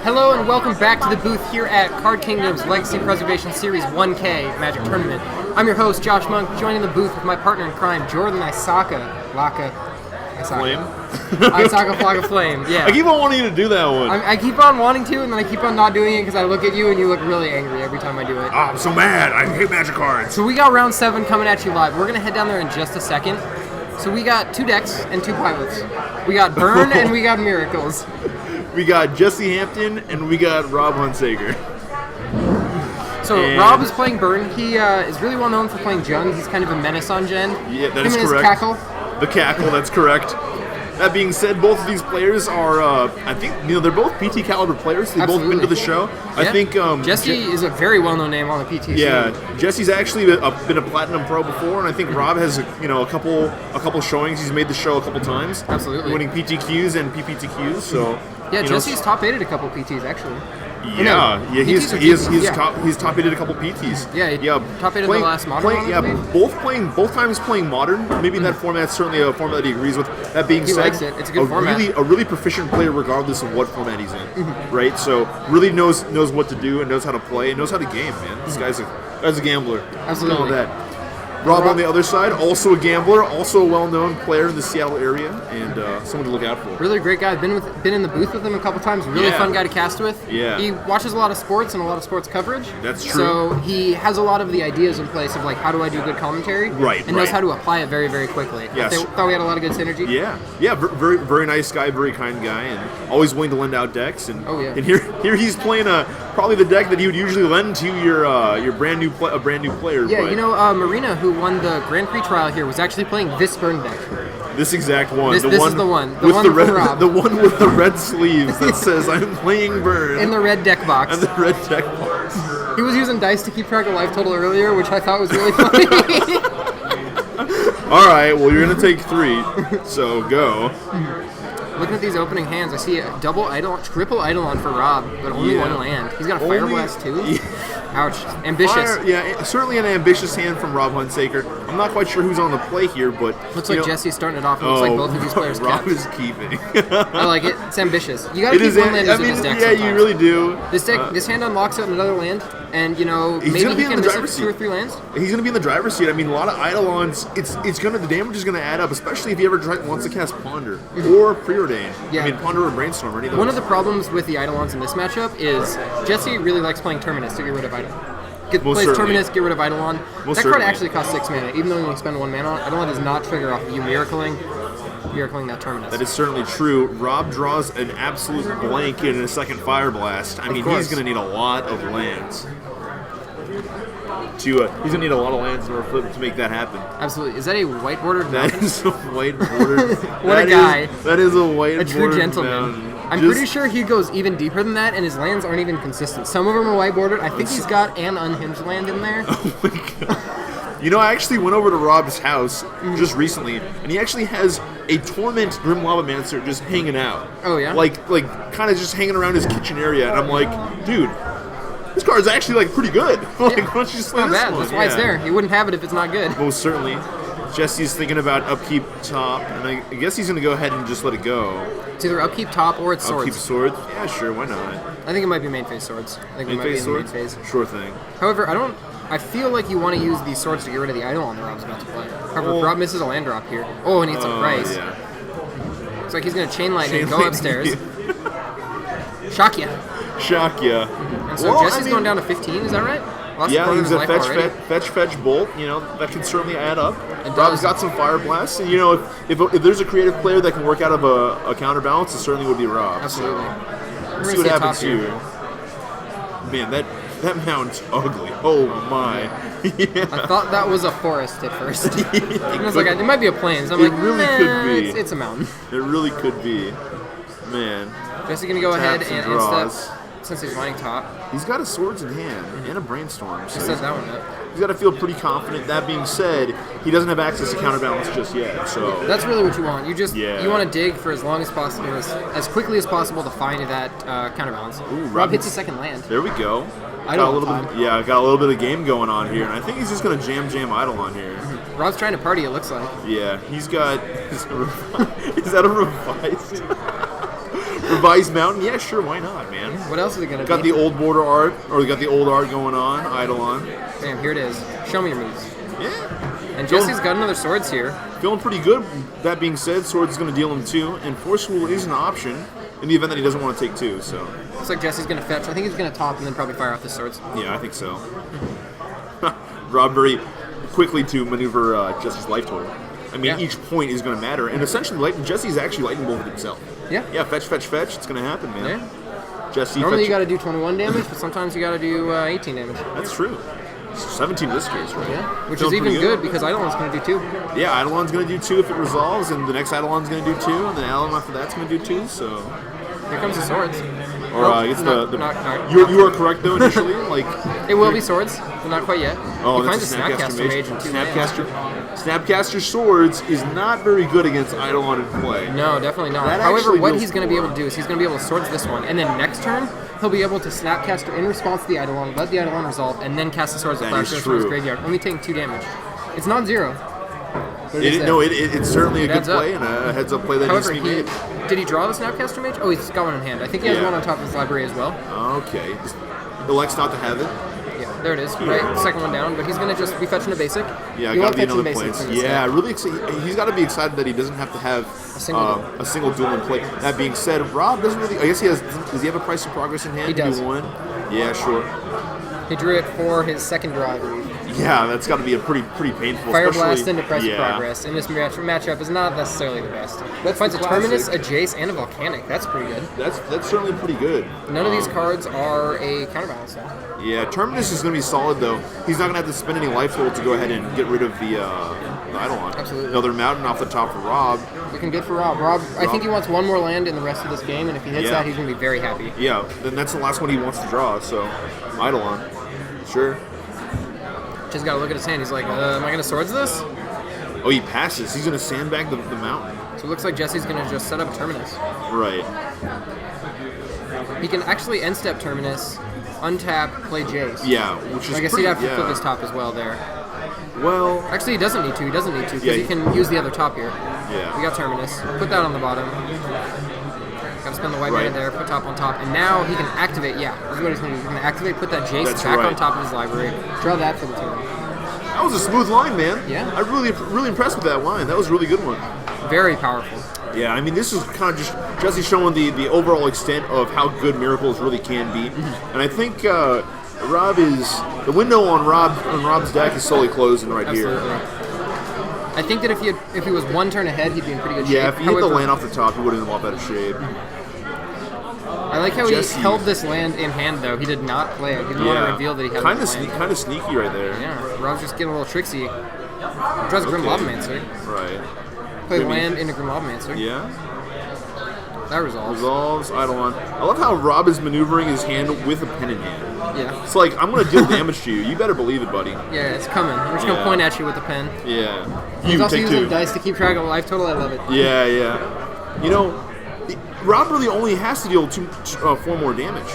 Hello and welcome back to the booth here at Card Kingdom's Legacy Preservation Series 1K Magic Tournament. I'm your host, Josh Monk, joining the booth with my partner in crime, Jordan Flame? Isaka Flocka Flame, yeah. I keep on wanting you to do that one. I keep on wanting to, and then I keep on not doing it because I look at you and you look really angry every time I do it. Oh, I'm so mad. I hate Magic cards. So we got round 7 coming at you live. We're going to head down there in just a second. So we got 2 decks and 2 pilots. We got Burn and we got Miracles. We got Jesse Hampton and we got Rob Hunsaker. So Rob is playing Burn. He is really well known for playing Jung. He's kind of a menace on Gen. Yeah, that Him is and correct. His Cackle. The Cackle, that's correct. That being said, both of these players are, I think, they're both PT caliber players. They've both been to the show. Yeah. I think Jesse is a very well-known name on the PT scene. Yeah, Jesse's actually been a Platinum Pro before, and I think Rob has a couple showings. He's made the show a couple times. Absolutely. Winning PTQs and PPTQs. So yeah, Jesse's top 8'd a couple PTs actually. He's top 8'd a couple PTs. Yeah, top 8 in the last Modern. Both times playing Modern. Maybe that format's certainly a format that he agrees with. That being said, likes it. It's a good format. A really proficient player regardless of what format he's in. Right? So really knows what to do and knows how to play and knows how to game, man. This guy's a gambler. Absolutely. Know that. Rob on the other side, also a gambler, also a well-known player in the Seattle area, and someone to look out for. Really great guy. Been in the booth with him a couple times. Really fun guy to cast with. Yeah. He watches a lot of sports and a lot of sports coverage. That's true. So he has a lot of the ideas in place of like how do I do good commentary. Right. Knows how to apply it very, very quickly. Yes. I thought we had a lot of good synergy. Yeah. Very, very nice guy, very kind guy, and always willing to lend out decks. And and here he's playing probably the deck that he would usually lend to your brand new player. Yeah, but Marina, who won the Grand Prix trial here, was actually playing this Burn deck. This exact one. This is the one. The with one the red, Rob. the one with the red sleeves that says "I'm playing Burn" in the red deck box. And the red deck box. He was using dice to keep track of life total earlier, which I thought was really funny. All right, well you're gonna take 3, so go. Looking at these opening hands, I see a triple Eidolon for Rob, but only one land. He's got a Fire Blast too. Ouch. Ambitious. Certainly an ambitious hand from Rob Hunsaker. I'm not quite sure who's on the play here, but looks like Jesse's starting it off. It looks like both of these players Rob kept. is keeping. I like it. It's ambitious. You gotta keep one land in this deck. Yeah, you really do. This hand unlocks out another land, and maybe he can miss 2 or 3 lands. He's gonna be in the driver's seat. I mean, a lot of Eidolons. The damage is gonna add up, especially if he ever wants to cast Ponder or Preordain. Yeah. I mean, Ponder or Brainstorm or any of those. One of the problems with the Eidolons in this matchup is Jesse really likes playing Terminus to get rid of Eidolon. Plays Terminus, get rid of Eidolon. That card actually costs 6 mana, even though you only spend 1 mana on it. Eidolon does not trigger off you miracling that Terminus. That is certainly true. Rob draws an absolute blank in a second Fire Blast. I mean, he's going to need a lot of lands. He's going to need a lot of lands in order to make that happen. Absolutely. Is that a white bordered mountain? That is a white bordered. What a guy. That is a white bordered. A true gentleman. Mountain. I'm pretty sure he goes even deeper than that, and his lands aren't even consistent. Some of them are white bordered. I think he's got an unhinged land in there. Oh my god. I actually went over to Rob's house just recently, and he actually has a Torment Grim Lavamancer just hanging out. Oh yeah? Like kind of just hanging around his kitchen area, and I'm like, dude, this card's actually pretty good. Why don't you just play not this bad. one? That's why it's there. He wouldn't have it if it's not good. Most certainly. Jesse's thinking about upkeep top, and I guess he's going to go ahead and just let it go. It's either upkeep top or it's swords. Upkeep swords? Yeah, sure, why not? I think it might be main phase swords. I think it might be in the main phase. Sure thing. However, I feel like you want to use these swords to get rid of the Eidolon that Rob's about to play. However, Rob misses a land drop here. Oh, and he hits a price. Yeah. Looks like he's going to chain lightning and go upstairs. Shock ya. And so Jesse's going down to 15, is that right? He's a fetch bolt. That can certainly add up. Rob's got some Fire Blasts, and if there's a creative player that can work out of a counterbalance, it certainly would be Rob. Absolutely. So, let's see what happens here. Man, that mountain's ugly. Oh my. Yeah. I thought that was a forest at first. I was like, it might be a plains. I'm it really could be. It's a mountain. It really could be. Man. Jesse's gonna go ahead and step. Since he's running top. He's got his swords in hand and a Brainstorm. So he says that one up. He's got to feel pretty confident. That being said, he doesn't have access to counterbalance just yet. So that's really what you want. You want to dig for as long as possible, as quickly as possible to find that counterbalance. Ooh, Rob hits a second land. There we go. Got a little bit of game going on here, and I think he's just gonna jam Eidolon here. Rob's trying to party. It looks like. Yeah, he's got. Is that a revised? Revised Mountain? Yeah, sure, why not, man? What else is it going to be? Got the old border art, or we got the old art going on, Eidolon. Damn, here it is. Show me your moves. Yeah. And Jesse's got another Swords here. Feeling pretty good. That being said, Swords is going to deal him 2, and Forceful is an option in the event that he doesn't want to take 2, so. Looks like Jesse's going to fetch. I think he's going to top and then probably fire off the Swords. Yeah, I think so. Rob very quickly to maneuver Jesse's life total. I mean, each point is going to matter, and essentially, Jesse's actually lightning bolted himself. Yeah. Yeah, fetch. It's going to happen, man. Yeah. Jesse. Normally you got to do 21 damage, but sometimes you got to do 18 damage. That's true. 17 this case, right? Yeah. Which is even good because Eidolon's going to do 2. Yeah, Eidolon's going to do 2 if it resolves, and the next Eidolon's going to do 2, and then Eidolon after that's going to do 2. So. Here comes the Swords. Or I guess you are correct though initially. It will be Swords, but not quite yet. Oh, he finds a Snapcaster Mage in 2 Snapcaster Swords is not very good against Eidolon in play. No, definitely not. However, what he's going to be able to do is he's going to be able to Swords this one, and then next turn he'll be able to Snapcaster in response to the Eidolon, let the Eidolon resolve, and then cast the Swords with Flash from his graveyard, only taking 2 damage. It's not 0. It's certainly a good play and a heads-up play that needs to be made. Did he draw the Snapcaster Mage? Oh, he's got one in hand. I think he has one on top of his library as well. Okay. Elects not to have it. Yeah, there it is. Right, second one down, but he's going to just be fetching a basic. Yeah, got to be another place. Yeah, really excited. He's got to be excited that he doesn't have to have a single duel in play. That being said, Rob doesn't really. I guess he has. Does he have a Price of Progress in hand? He does. Do 1? Yeah, sure. He drew it for his second draw, I believe. Yeah, that's got to be a pretty painful. Fire Blast into Price of Progress, and this matchup is not necessarily the best. Finds a Terminus, a Jace, and a Volcanic. That's pretty good. That's certainly pretty good. None of these cards are a counterbalance, though. Yeah, Terminus is going to be solid, though. He's not going to have to spend any life total to go ahead and get rid of the Eidolon. Absolutely. Another Mountain off the top for Rob. Looking good for Rob. I think he wants one more land in the rest of this game, and if he hits that, he's going to be very happy. Yeah, then that's the last one he wants to draw, so Eidolon. Sure. Just got to look at his hand. He's like, am I going to Swords this? Oh, he passes. He's going to sandbag the mountain. So it looks like Jesse's going to just set up a Terminus. Right. He can actually end-step Terminus, untap, play Jace. Yeah, which is I guess he'd have to flip his top as well there. Well... Actually, he doesn't need to. He doesn't need to, because he can use the other top here. Yeah. We got Terminus. Put that on the bottom. Gotta spend the white mana there, put top on top, and now he can activate, this is what he's going to do. He's going to activate, put that Jace back on top of his library, draw that for the turn. That was a smooth line, man. Yeah. I'm really impressed with that line. That was a really good one. Very powerful. Yeah, I mean, this is kind of just Jesse showing the overall extent of how good Miracles really can be. And I think the window on Rob's deck is slowly closing here. I think that if he was one turn ahead, he'd be in pretty good shape. Yeah, if he hit the land off the top, he would have been in a lot better shape. I like how he held this land in hand, though. He did not play it. He didn't want to reveal that he had it. Kind of sneaky right there. Yeah, Rob's just getting a little tricksy. Draws a Grim Lavamancer. Right. Play land into Grim Lavamancer. Yeah. That resolves. Resolves, Eidolon. I love how Rob is maneuvering his hand with a pen in hand. Yeah. It's like, I'm going to deal damage to you. You better believe it, buddy. Yeah, it's coming. We're just going to point at you with a pen. Yeah. He's also using dice to keep track of life total. I love it. Yeah, yeah. You know, Rob really only has to deal 4 more damage.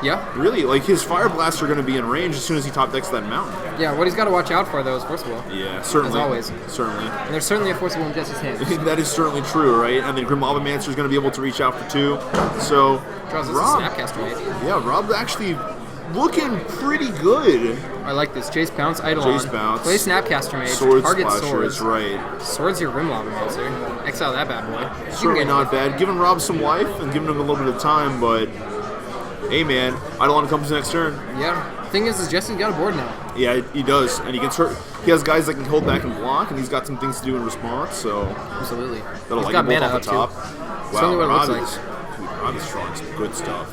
Yeah. Really, like his Fire Blasts are going to be in range as soon as he top decks that mountain. Yeah, what he's got to watch out for, though, is Force of Will. Yeah, certainly. As always. Certainly. And there's certainly a Force of Will in Jesse's hand. That is certainly true, right? And then Grim Lavamancer is going to be able to reach out for 2. So, draws us a Snapcaster Mage. Yeah, Rob's actually looking pretty good. I like this. Jace Bounce, Eidolon. Jace Bounce. Play Snapcaster Mage. Swords Target Splasher, Swords. Right. Swords your Grim Lavamancer. Exile that bad boy. Certainly not bad. Giving Rob some life and giving him a little bit of time, but hey, man, Eidolon comes next turn. Yeah. Thing is Jesse's got a board now. Yeah, he does, and he has guys that can hold back and block, and he's got some things to do in response. So absolutely, that'll he's got mana up top. Wow, what Rob it looks like. Rob is drawing some good stuff.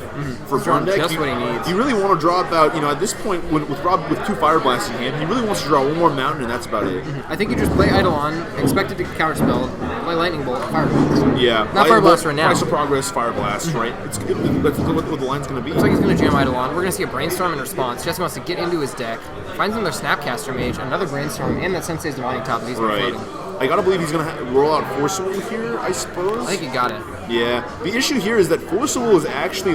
For burn deck, just what he needs. You really want to draw about, at this point, with Rob with 2 Fire Blasts in hand, he really wants to draw 1 more mountain, and that's about it. I think you just play Eidolon, expect it to counterspell, play Lightning Bolt, Fire Blast. Yeah. Not Fire Blast right now. Price of Progress, Fire Blast, right? That's what the line's going to be. Looks like he's going to jam Eidolon. We're going to see a Brainstorm in response. Jesse wants to get into his deck, finds another Snapcaster Mage, another Brainstorm, and that Sensei's Divining Top that he's been floating. I gotta believe he's gonna roll out Forcible here, I suppose. I think he got it. Yeah. The issue here is that Forcible is actually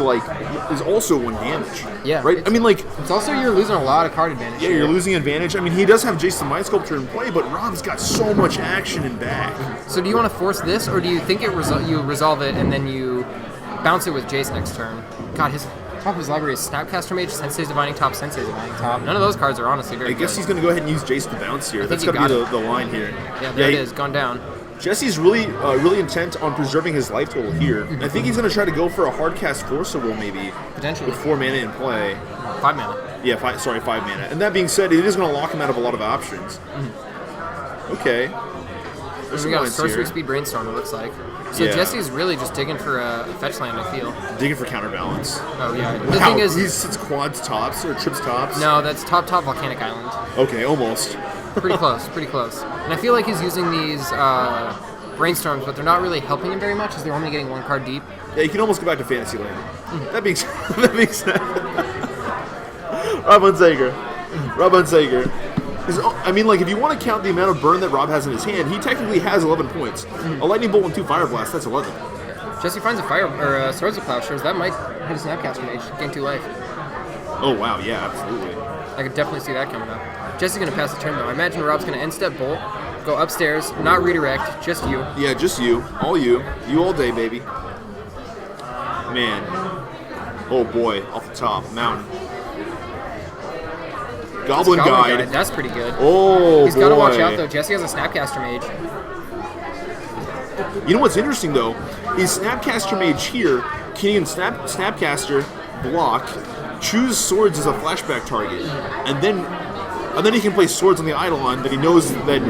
is also 1 damage. Yeah. Right? I mean, it's also you're losing a lot of card advantage. Yeah, you're losing advantage. I mean, he does have Jason Mind Sculptor in play, but Rob's got so much action in back. So do you want to force this, or do you think you resolve it and then you bounce it with Jace next turn. God, his top of his library is Snapcaster Mage, Sensei's Divining Top, Sensei's Divining Top. None of those cards are honestly very good. I guess he's going to go ahead and use Jace to bounce here. That's got to be the line here. Yeah, there it is. Gone down. Jesse's really intent on preserving his life total here. I think he's going to try to go for a hard cast Force of Will maybe. Potentially. With 4 mana in play. 5 mana. Yeah, 5 mana. And that being said, it is going to lock him out of a lot of options. Okay. There's we got a Sorcery Speed Brainstorm, it looks like. So Jesse's really just digging for a fetch land, I feel. Digging for counterbalance. Oh, yeah. The thing is... It's quads tops or trips tops? No, that's top Volcanic Island. Okay, almost. Pretty close, pretty close. And I feel like he's using these Brainstorms, but they're not really helping him very much as they're only getting 1 card deep. Yeah, you can almost go back to Fantasyland. That being said... Rob Unsager. I mean, like, if you want to count the amount of burn that Rob has in his hand, he technically has 11 points. A Lightning Bolt and 2 Fire Blasts, that's 11. Jesse finds a Swords of Plowshares. That might hit a Snapcaster Mage, gain 2 life. Oh, wow, yeah, absolutely. I could definitely see that coming up. Jesse's going to pass the turn, though. I imagine Rob's going to end step Bolt, go upstairs, not redirect, just you. Yeah, just you. All you. You all day, baby. Man. Oh, boy, off the top. Mountain. Goblin Guide. That's pretty good. Oh, He's got to watch out, though. Jesse has a Snapcaster Mage. You know what's interesting, though? Is Snapcaster Mage here can even Snapcaster, block, choose swords as a flashback target, and then he can play swords on the Eidolon that he knows that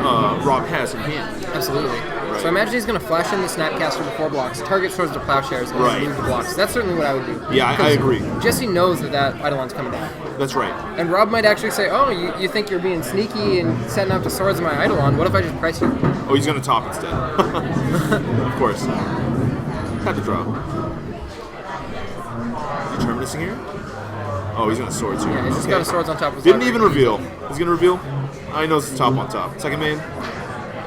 Rob has in hand. Absolutely. Right. So I imagine he's going to flash in the Snapcaster before blocks, target Swords to Plowshares, and then move the blocks. That's certainly what I would do. Yeah, I agree. Jesse knows that Eidolon's coming down. That's right. And Rob might actually say, oh, you think you're being sneaky and setting up the swords in my Eidolon. What if I just price you? Oh, he's going to top instead. Of course. Had to draw. Is he Terminusing here? Oh, he's going to swords here. Yeah, he's just got a swords on top of his Didn't even reveal. He's going to reveal? I know it's top on top. Second main.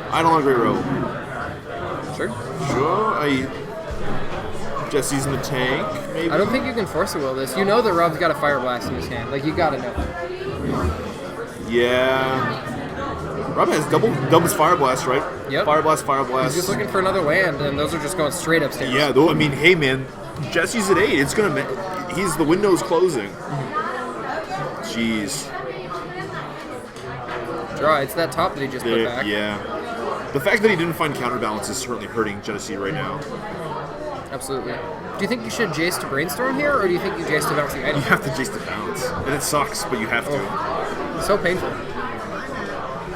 Eidolon Great Rebel. Sure. Jesse's in the tank, maybe? I don't think you can force a will this. You know that Rob's got a Fire Blast in his hand. Like, you gotta know. Yeah. Rob has doubles Fire Blast, right? Yep. Fire Blast. He's just looking for another land, and those are just going straight upstairs. Yeah, though, I mean, hey, man, Jesse's at 8. It's gonna... the window's closing. Jeez. Draw, it's that top that he just put back. Yeah. The fact that he didn't find counterbalance is certainly hurting Jesse right now. Absolutely. Do you think you should Jace to Brainstorm here, or do you think you Jace to bounce the item? You have to Jace to bounce. And it sucks, but you have to. So painful.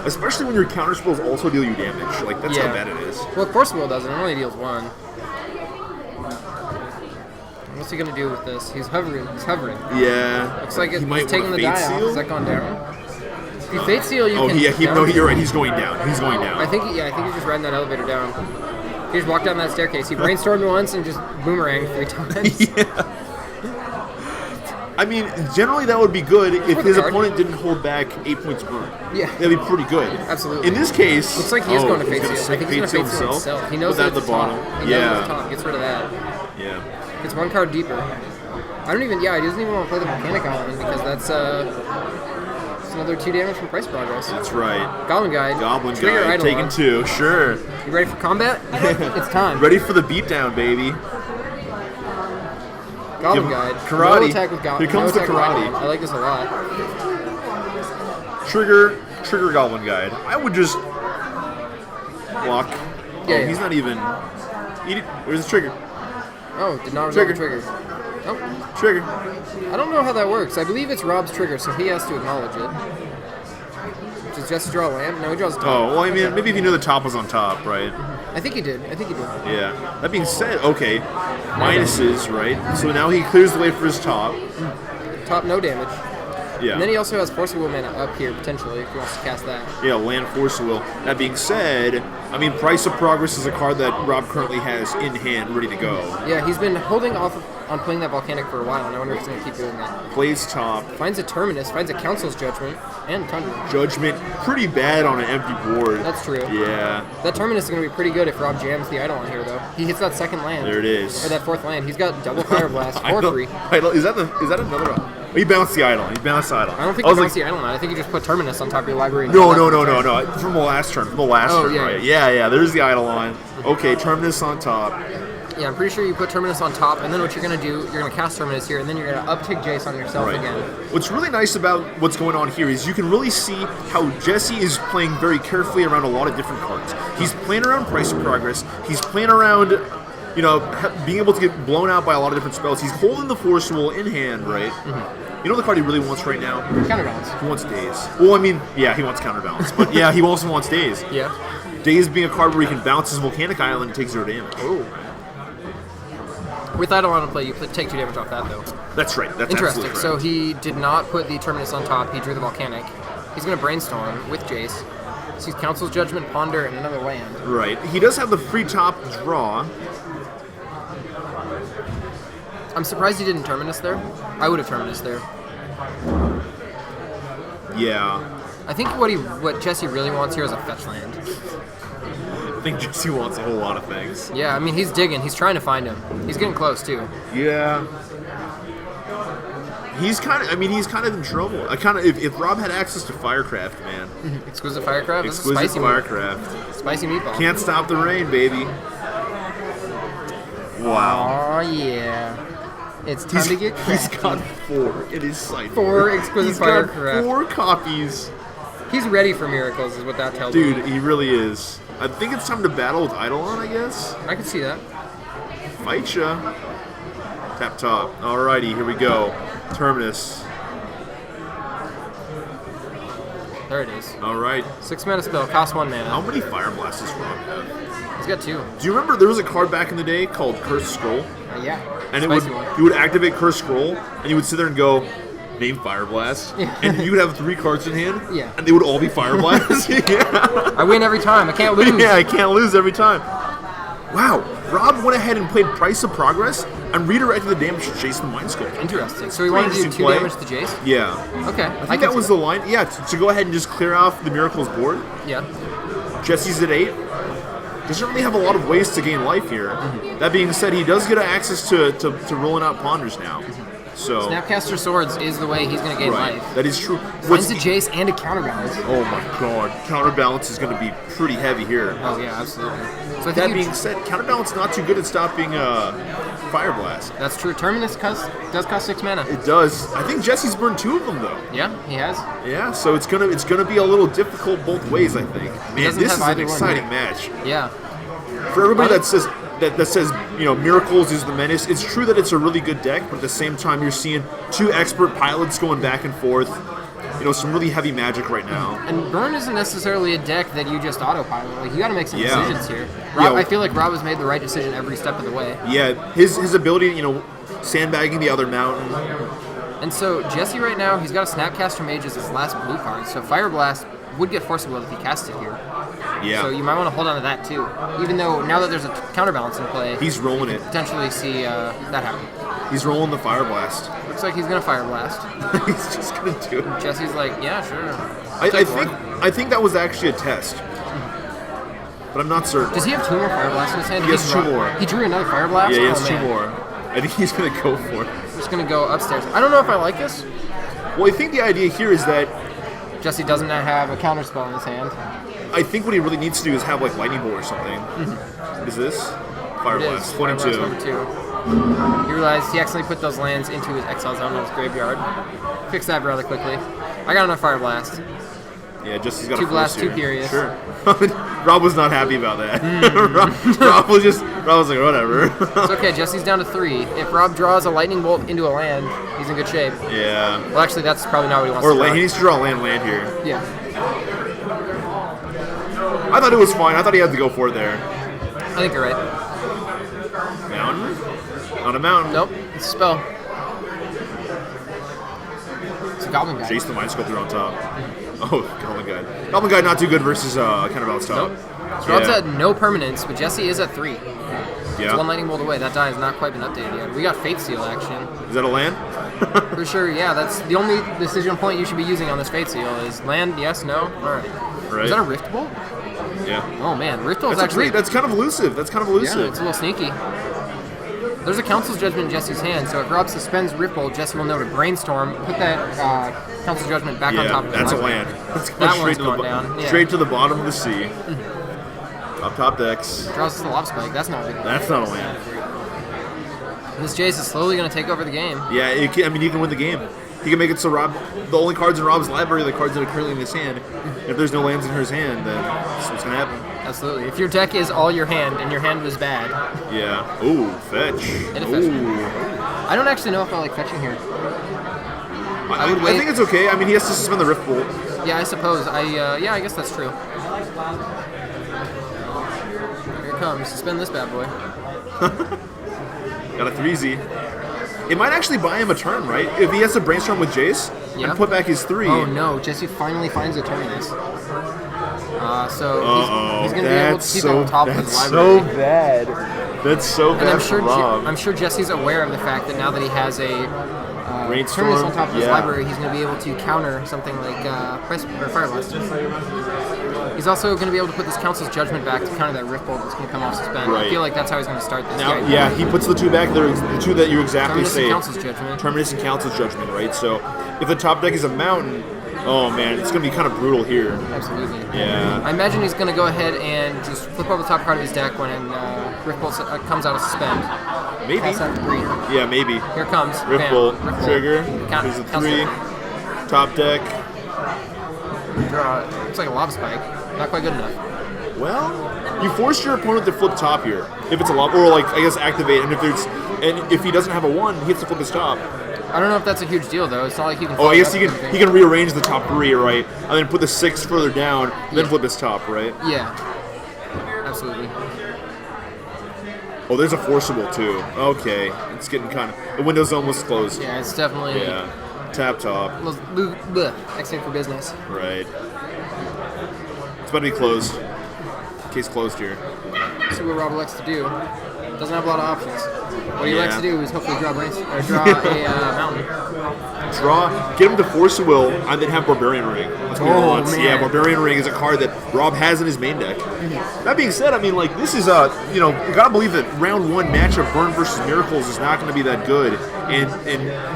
Especially when your counter spells also deal you damage. Like, that's how bad it is. Well, Force Will doesn't. It only deals 1. What's he going to do with this? He's hovering. Yeah. Looks like he's taking the die off. Has that gone down? If you Fate Seal, you can... No, you're right. He's going down. I think he's just riding that elevator down. He just walked down that staircase. He brainstormed once and just boomeranged 3 times. Yeah. I mean, generally that would be good if his opponent didn't hold back 8 points burn. Yeah. That'd be pretty good. Absolutely. In this case... Looks like he is going to Fate Seal. I think he's going to Fate Seal himself. He knows that at the bottom. He knows it's top. Gets rid of that. Yeah. Gets 1 card deeper. He doesn't even want to play the Volcanic Island because that's another 2 damage from Price Progress. That's right. Goblin Guide. Trigger taking 2. Sure. You ready for combat? It's time. Ready for the beatdown, baby. Goblin Guide. Karate. No attack with Goblin. Here comes the karate. I like this a lot. Trigger Goblin Guide. I would just block. He's not even... Where's the trigger? Oh, did not resolve the trigger. Oh. Trigger. I don't know how that works. I believe it's Rob's trigger, so he has to acknowledge it. Does Jesse draw a land? No, he draws a top. Oh, well, I mean, maybe if he knew the top was on top, right? I think he did. Yeah. That being said, okay. Minuses, right? So now he clears the way for his top. Top, no damage. Yeah. And then he also has Force of Will mana up here, potentially, if he wants to cast that. Yeah, land Force of Will. That being said, I mean, Price of Progress is a card that Rob currently has in hand, ready to go. Yeah, he's been holding off on playing that Volcanic for a while, and I wonder if he's going to keep doing that. Plays top. Finds a Terminus, finds a Council's Judgment, and Tundra. Judgment, pretty bad on an empty board. That's true. Yeah. That Terminus is going to be pretty good if Rob jams the Eidolon here, though. He hits that second land. There it is. Or that 4th land. He's got double Fire Blast for free. Is that another one? He bounced the Eidolon. I don't think he bounced the Eidolon. I think you just put Terminus on top of your library. No. From the last turn. Yeah. There's the Eidolon. Okay, Terminus on top. Yeah, I'm pretty sure you put Terminus on top, and then what you're going to do, you're going to cast Terminus here, and then you're going to uptick Jace on yourself again. What's really nice about what's going on here is you can really see how Jesse is playing very carefully around a lot of different cards. He's playing around Price of Progress. He's playing around, you know, being able to get blown out by a lot of different spells. He's holding the Forcible in hand, right? Mm-hmm. You know the card he really wants right now? Counterbalance. He wants Daze. Well, I mean, yeah, he wants Counterbalance, but yeah, he also wants Daze. Yeah. Daze being a card where he can bounce his Volcanic Island and take 0 damage. Oh. With Eidolon in play, you take 2 damage off that, though. That's right. That's interesting. So he did not put the Terminus on top. He drew the Volcanic. He's going to Brainstorm with Jace. So he's Council's Judgment, Ponder, and another land. Right. He does have the free top draw. I'm surprised he didn't Terminus there. I would have Terminus there. Yeah. I think what Jesse really wants here is a fetch land. I think Jesse wants a whole lot of things. Yeah, I mean, he's digging. He's trying to find him. He's getting close, too. Yeah. He's kind of in trouble. If Rob had access to Firecraft, man. Exquisite Firecraft? Exquisite Firecraft. Spicy meatball. Can't stop the rain, baby. Wow. Oh, yeah. It's time to get crafty. He's got 4 in his sight. 4 Exquisite Firecraft. He's got 4 copies. He's ready for miracles, is what that tells me. Dude, me. he really is. I think it's time to battle with Eidolon, I guess. I can see that. Fight ya. Tap top. Alrighty, here we go. Terminus. There it is. Alright. 6 mana spell, cost 1 mana. How many Fire Blasts does Rob have? He's got 2. Do you remember there was a card back in the day called Cursed Scroll? Yeah. And you would activate Cursed Scroll, and you would sit there and go, name Fire Blast. Yeah. And you would have 3 cards in hand. Yeah. And they would all be Fire Blasts. Yeah. I win every time. I can't lose. Yeah, I can't lose every time. Wow. Rob went ahead and played Price of Progress and redirected the damage to Jace the Mind Sculptor. Interesting. So he wanted to do 2 damage to Jace? Yeah. Okay. I think that was the line. Yeah, to go ahead and just clear off the Miracles board. Yeah. Jesse's at 8. Doesn't really have a lot of ways to gain life here. Mm-hmm. That being said, he does get access to rolling out Ponders now. So Snapcaster Swords is the way he's going to gain life. That is true. Finds a Jace and a Counterbalance. Oh my god. Counterbalance is going to be pretty heavy here. Oh yeah, absolutely. So that being said, Counterbalance not too good at stopping Fire Blast. That's true. Terminus does cost 6 mana. It does. I think Jesse's burned 2 of them though. Yeah, he has. Yeah, so it's gonna be a little difficult both ways, I think. Man, this is an exciting match. Yeah. For everybody that says you know, Miracles is the menace, it's true that it's a really good deck, but at the same time you're seeing 2 expert pilots going back and forth. You know, some really heavy magic right now. And Burn isn't necessarily a deck that you just autopilot. Like, you got to make some decisions here. Rob, I feel like Rob has made the right decision every step of the way. Yeah, his ability, you know, sandbagging the other mountain. And so Jesse right now, he's got a Snapcaster Mage as his last blue card. So Fire Blast would get Forcible if he cast it here. Yeah. So you might want to hold on to that too. Even though now that there's a Counterbalance in play, he's rolling it. Potentially see that happen. He's rolling the Fire Blast. Looks like he's gonna Fire Blast. He's just gonna do it. Jesse's like, yeah, sure. I think that was actually a test, but I'm not certain. Does he have 2 more Fire Blasts in his hand? He has 2 more. He drew another Fire Blast. Yeah, he has 2 more. I think he's gonna go for it. He's just gonna go upstairs. I don't know if I like this. Well, I think the idea here is that Jesse doesn't have a counter spell in his hand. I think what he really needs to do is have like Lightning Bolt or something. Mm-hmm. Is this? Fire Blast. 22. Number 2. He realized he accidentally put those lands into his exile zone in his graveyard. Fix that rather quickly. I got enough Fire Blast. Yeah, Jesse's got 2 a blasts, 2 here. Furious. Sure. Rob was not happy about that. Rob was like, whatever. It's okay, Jesse's down to 3. If Rob draws a Lightning Bolt into a land, he's in good shape. Yeah. Well, actually, that's probably not what he wants to draw. He needs to draw a land here. Yeah. I thought it was fine. I thought he had to go for it there. I think you're right. Mountain? Not a mountain. Nope, it's a spell. It's a Goblin Guide. Jace the Mind Sculptor on top. Oh, Goblin Guide. Goblin Guide not too good versus Counterbalance top. Nope. So Rob's at no permanence, but Jesse is at 3. Yeah. It's 1 Lightning Bolt away. That die has not quite been updated yet. We got Fate Seal action. Is that a land? For sure, yeah. That's the only decision point you should be using on this Fate Seal is land, yes, no? Alright. Right. Is that a Rift Bolt? Yeah. Oh man, Rift Bolt is actually... That's kind of elusive. Yeah, it's a little sneaky. There's a Council's Judgment in Jesse's hand, so if Rob suspends Rift Bolt, Jesse will know to Brainstorm, put that Council's Judgment back on top of the that's a land. That's that one's going down. Yeah. Straight to the bottom of the sea. Top decks. Draws us the Lob Spike. That's not a big That's not a land. This Jace is slowly going to take over the game. Yeah, he can win the game. He can make it so Rob, the only cards in Rob's library are the cards that are currently in his hand. If there's no lands in his hand, then that's what's going to happen. Absolutely. If your deck is all your hand and your hand was bad. Yeah. Ooh, fetch. Ooh. I don't actually know if I like fetching here. I think it's okay. I mean, he has to suspend the Rift Bolt. Yeah, I suppose. Yeah, I guess that's true. Here it comes. Suspend this bad boy. Got a 3Z. It might actually buy him a turn, right? If he has to brainstorm with Jace and put back his 3. Oh no, Jesse finally finds a Terminus. So he's going to be able to keep on top of his library. That's so bad. That's so bad. And for Rob. I'm sure Jesse's aware of the fact that now that he has a Terminus on top of his library, he's going to be able to counter something like Fire Blast. He's also going to be able to put this Council's Judgment back to counter that Rift Bolt that's going to come off suspend. Right. I feel like that's how he's going to start this. Now, yeah, he puts the 2 back. They're the 2 that you exactly Terminus say. And Council's Judgment. Terminus and Council's Judgment, right? So if the top deck is a mountain, oh man, it's going to be kind of brutal here. Absolutely. Yeah. I imagine he's going to go ahead and just flip over the top card of his deck when Rift Bolt comes out of suspend. Maybe. Pass out 3. Yeah, maybe. Here it comes. Rift Bolt. Trigger. There's a 3. Top deck. Draw. Looks like a Lava Spike. Not quite good enough. Well, you force your opponent to flip top here. If it's a lava, or like I guess activate, and if he doesn't have a 1, he has to flip his top. I don't know if that's a huge deal though. It's not like he can. Oh, I guess he can rearrange the top 3, right, and then put the 6 further down, then flip his top, right? Yeah. Absolutely. Oh, there's a forcible too. Okay, it's getting kind of the window's almost closed. Yeah, it's definitely. Yeah. Tap top. Excellent for business. Right. It's about to be closed. Case closed here. See what Rob likes to do. Doesn't have a lot of options. What he likes to do is hopefully draw a mountain. Get him to Force of Will, and then have Barbarian Ring. That's what he wants. Man. Yeah, Barbarian Ring is a card that Rob has in his main deck. That being said, I mean, like, this is you gotta believe that round 1 matchup, Burn versus Miracles, is not going to be that good. And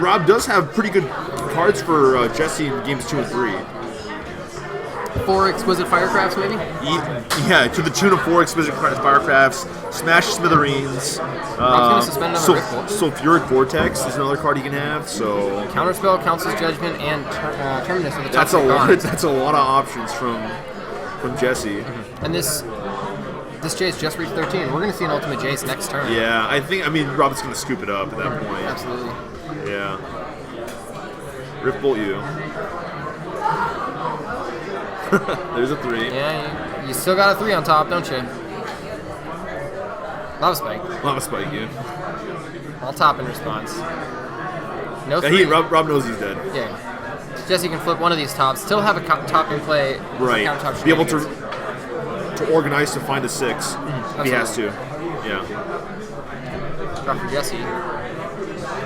Rob does have pretty good cards for Jesse in games 2 and 3. 4 Exquisite Firecrafts, maybe? Yeah, to the tune of 4 Exquisite Firecrafts, Smash Smithereens. Rob's going to suspend another Rift Bolt. Sulfuric Vortex is another card he can have. So Counterspell, Council's Judgment, and Terminus at the top. That's a lot. That's a lot of options from Jesse. And this Jace just reached 13. We're going to see an Ultimate Jace next turn. Yeah, I mean, Rob's going to scoop it up at that point. Absolutely. Yeah. Rift Bolt you. There's a 3. Yeah, you still got a 3 on top, don't you? Lava Spike. Lava Spike you. All top in response. No 3. Yeah, Rob knows he's dead. Yeah. Jesse can flip one of these tops, still have a top in play. Right. Be able to organize to find a 6 if he has to. Yeah. Drop for Jesse.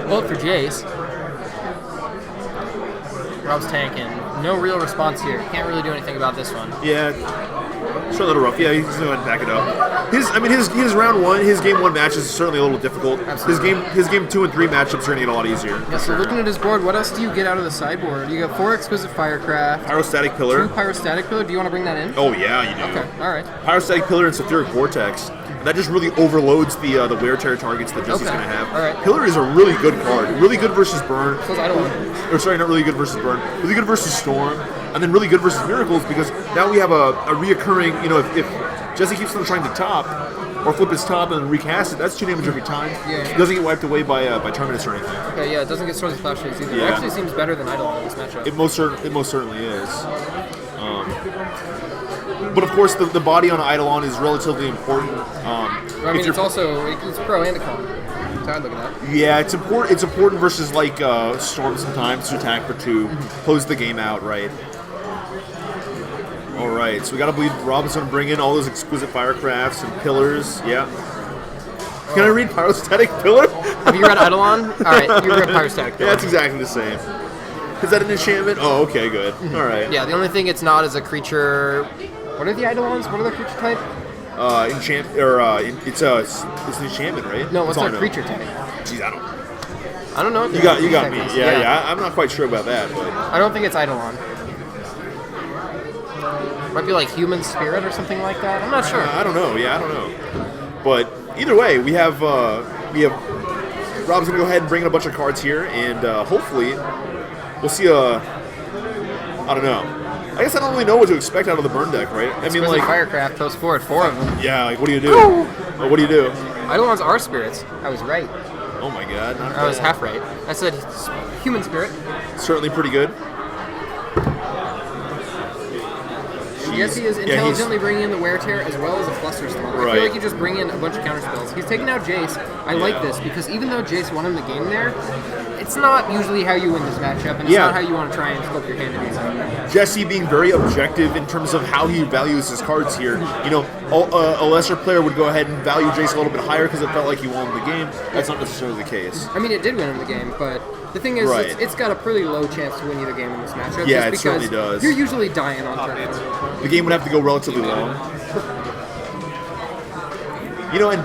Bolt for Jace. Rob's tanking. No real response here. Can't really do anything about this one. Yeah. It's a little rough. Yeah, he's going to back it up. His round 1, his game 1 matches is certainly a little difficult. Absolutely. His game 2 and 3 matchups are going to get a lot easier. Yeah, so looking at his board, what else do you get out of the sideboard? You got 4 Exquisite Firecraft. Pyrostatic Pillar. 2 Pyrostatic Pillar. Do you want to bring that in? Oh, yeah, you do. Okay, alright. Pyrostatic Pillar and Sulfuric Vortex. That just really overloads the wear tear targets that Jesse's going to have. All right. Pillar is a really good card. Really good versus Burn. Because I don't want. Or sorry, not really good versus Burn. Really good versus Storm. And then really good versus Miracles because now we have a reoccurring, if Jesse keeps on trying to top or flip his top and recast it, that's 2 damage every time. Yeah. It doesn't get wiped away by Terminus or anything. Okay, yeah, it doesn't get Swords of Splash Shades either. Yeah. It actually seems better than Eidolon in this matchup. It most certainly is. But of course, the body on Eidolon is relatively important. It's pro and a con. So I'd look at that. Yeah, it's important versus like Storm sometimes to attack for 2, close the game out, right? All right, so we gotta believe Rob's gonna bring in all those Exquisite Firecrafts and Pillars. Yeah. Can I read Pyrostatic Pillar? Have you read Eidolon? All right, you read Pyrostatic Pillar. Yeah, that's exactly the same. Is that an enchantment? Oh, okay, good. All right. Yeah, the only thing it's not is a creature. What are the Eidolons? What are their creature type? It's an enchantment, right? No, what's their creature type? Jeez, I don't know. You got me. Yeah. I'm not quite sure about that, but I don't think it's Eidolon. Might be like Human Spirit or something like that. I'm not sure. I don't know. Yeah, I don't know. But either way, we have Rob's going to go ahead and bring in a bunch of cards here, and hopefully we'll see I don't know. I guess I don't really know what to expect out of the burn deck, right? I mean, like Firecraft, post forward, 4 of them. Yeah, like what do you do? Well, what do you do? Eidolons are spirits. I was right. Oh my god. I was half right. I said human spirit. Certainly pretty good. Jesse is intelligently bringing in the Wear Tear as well as a Fluster Storm. I feel like you just bring in a bunch of counter spells. He's taking out Jace. I like this because even though Jace won him the game there, it's not usually how you win this matchup, and it's not how you want to try and scope your hand to do so. Jesse being very objective in terms of how he values his cards here. You know, a lesser player would go ahead and value Jace a little bit higher because it felt like he won the game. That's not necessarily the case. I mean, it did win him the game, but the thing is, it's got a pretty low chance to win you the game in this matchup. Yeah, just it certainly does. You're usually dying on turn 4. The game would have to go relatively long. You know, and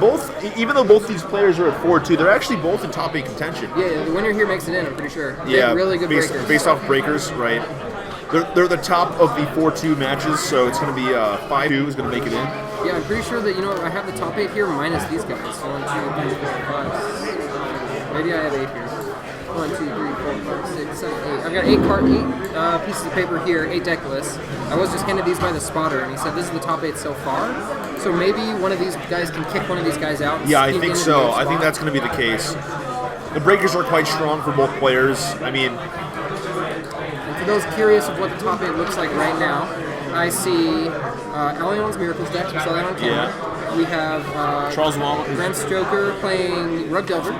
even though both these players are at 4-2, they're actually both in top 8 contention. Yeah, the winner here makes it in, I'm pretty sure. They have really good breakers. Based off breakers, right. They're the top of the 4-2 matches, so it's going to be 5-2 is going to make it in. Yeah, I'm pretty sure that, I have the top 8 here minus these guys. 1, 2, 3, 4, 5, 6. Maybe I have 8 here. 1, 2, 3, 4, 5, 6, 7, 8. I've got 8 pieces of paper here, 8 deck lists. I was just handed these by the spotter, and he said this is the top 8 so far. So maybe one of these guys can kick one of these guys out. Yeah, I think so. I think that's going to be the case. The breakers are quite strong for both players. I mean, and for those curious of what the top 8 looks like right now, I see Alion's Miracles deck. We saw that on camera. Yeah. We have Charles Wallen. Grant Stoker playing Rug Delver.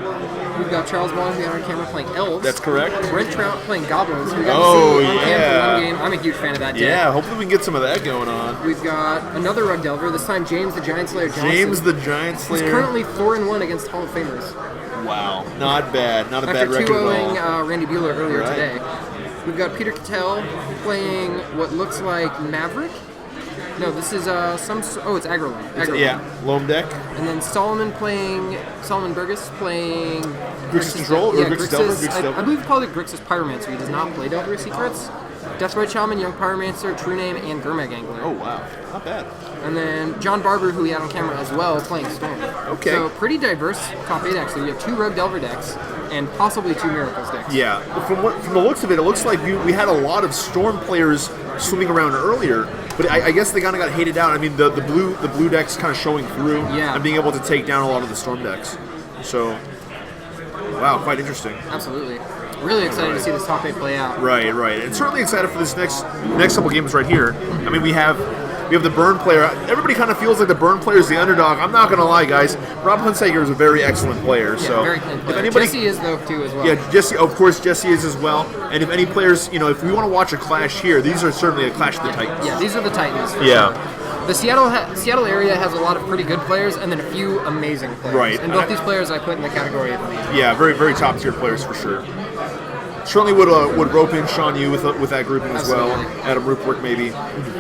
We've got Charles Wallen who on camera playing Elves. That's correct. Brent Trout playing Goblins. We got to see on cam for one game. I'm a huge fan of that deck. Yeah, hopefully we can get some of that going on. We've got another Rug Delver, this time James the Giant Slayer Johnson. James the Giant Slayer. He's currently 4-1 against Hall of Famers. Wow, not bad. Not a bad After record at all. 2-0ing Randy Buehler earlier today. We've got Peter Cattell playing what looks like Maverick. No, this is it's Agrolin. Yeah, Loam deck. And then Solomon Burgess playing Grixis Control or Grixis Delver? I believe he called it Grixis Pyromancer. He does not play Delver Secrets. Deathrite Shaman, Young Pyromancer, True Name, and Gurmag Angler. Oh wow, not bad. And then John Barber, who we had on camera as well, playing Storm. Okay. So pretty diverse top 8 actually. We have 2 Rogue Delver decks and possibly 2 Miracles decks. Yeah, from the looks of it, it looks like we had a lot of Storm players swimming around earlier, but I guess they kind of got hated out. I mean, the blue deck's kind of showing through and being able to take down a lot of the Storm decks. So, wow, quite interesting. Absolutely. Really excited to see this top 8 play out. Right. And certainly excited for this next couple games right here. I mean, we have the Burn player. Everybody kind of feels like the Burn player is the underdog. I'm not going to lie, guys. Rob Hunsaker is a very excellent player. Yeah, so very clean player. If anybody, Jesse is, though, too, as well. Yeah, Jesse, of course, Jesse is as well. And if any players, if we want to watch a clash here, these are certainly a clash of the Titans. Yeah, these are the Titans. For sure. The Seattle area has a lot of pretty good players and then a few amazing players. Right. And both these players I put in the category of amazing. Yeah, very, very top tier players for sure. Certainly would rope in Sean Yu with that grouping as well. Adam Rupert maybe.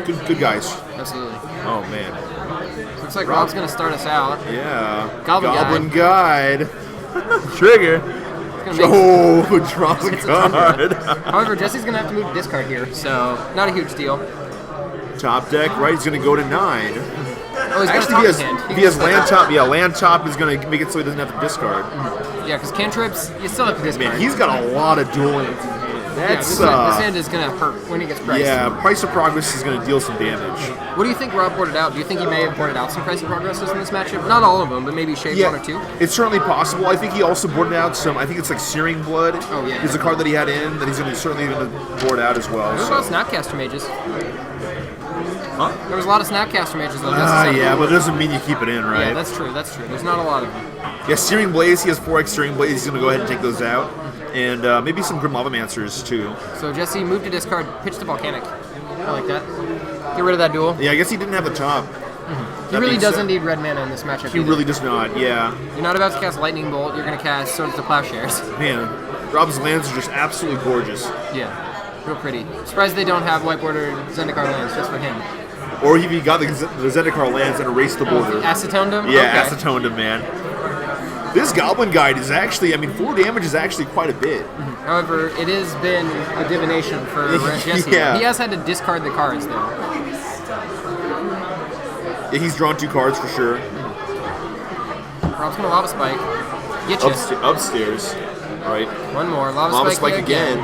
Good guys. Absolutely. Oh man. Looks like Rob's gonna start us out. Yeah. Goblin Guide. Trigger. Draws a card. However, Jesse's gonna have to move to discard here, so not a huge deal. Top deck, right? He's gonna go to 9. Oh, actually, if he has land top, land top is going to make it so he doesn't have to discard. Yeah, because cantrips, you still have to discard. Man, he's got a lot of dual lands in hand. This hand is going to hurt when he gets priced. Yeah, Price of Progress is going to deal some damage. What do you think Rob boarded out? Do you think he may have boarded out some Price of Progresses in this matchup? Not all of them, but maybe shaved 1 or 2? It's certainly possible. I think he also boarded out some, I think it's like Searing Blood. Oh, yeah. Is a card that he had in that he's certainly going to board out as well. There's a lot of Snapcaster Mages. Huh? There was a lot of Snapcaster Mages, though. Yeah, but it doesn't mean you keep it in, right? Yeah, that's true. There's not a lot of them. Yeah, Searing Blaze, he has 4x Searing Blaze. He's going to go ahead and take those out. And maybe some Grim Lavamancers, too. So Jesse moved to discard, pitch to Volcanic. I like that. Get rid of that duel. Yeah, I guess he didn't have the top. He really doesn't need red mana in this matchup. He really does not, yeah. You're not about to cast Lightning Bolt, you're going to cast Swords to Plowshares. Man, Rob's lands are just absolutely gorgeous. Yeah, real pretty. Surprised they don't have white bordered Zendikar lands just for him. Or if he got the Zendikar lands and erased the border. Acetoned him? Yeah, okay. Acetoned him, man. This Goblin Guide is actually, 4 damage is actually quite a bit. However, it has been a divination for Jesse. Yeah. He has had to discard the cards, though. Yeah, he's drawn 2 cards for sure. Rob's going to Lava Spike. Get you. Upstairs. Right. One more. Lava Spike again.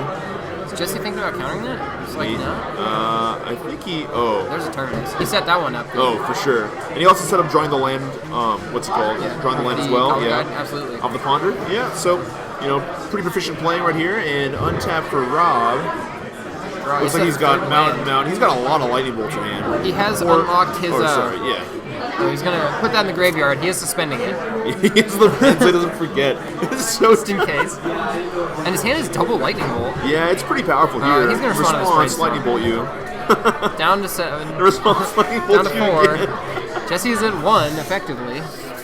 Is Jesse thinking about countering that? No? I think he... Oh. There's a Terminus. He set that one up. Oh, for sure. And he also set up drawing the land, what's it called? Yeah. Drawing the land as well. Yeah. Guide, absolutely. Off the Ponder. Yeah, so, pretty proficient playing right here. And untap for Rob. Looks like he's got Mount. He's got a lot of Lightning Bolts in hand. He has unlocked his... sorry, yeah. So he's going to put that in the graveyard. He is suspending it. He has the red so he doesn't forget. So just in case. And his hand is double Lightning Bolt. Yeah, it's pretty powerful here. He's going to response Lightning Bolt you. Down to 7. Response Lightning Bolt down to 4. Jesse's at 1, effectively.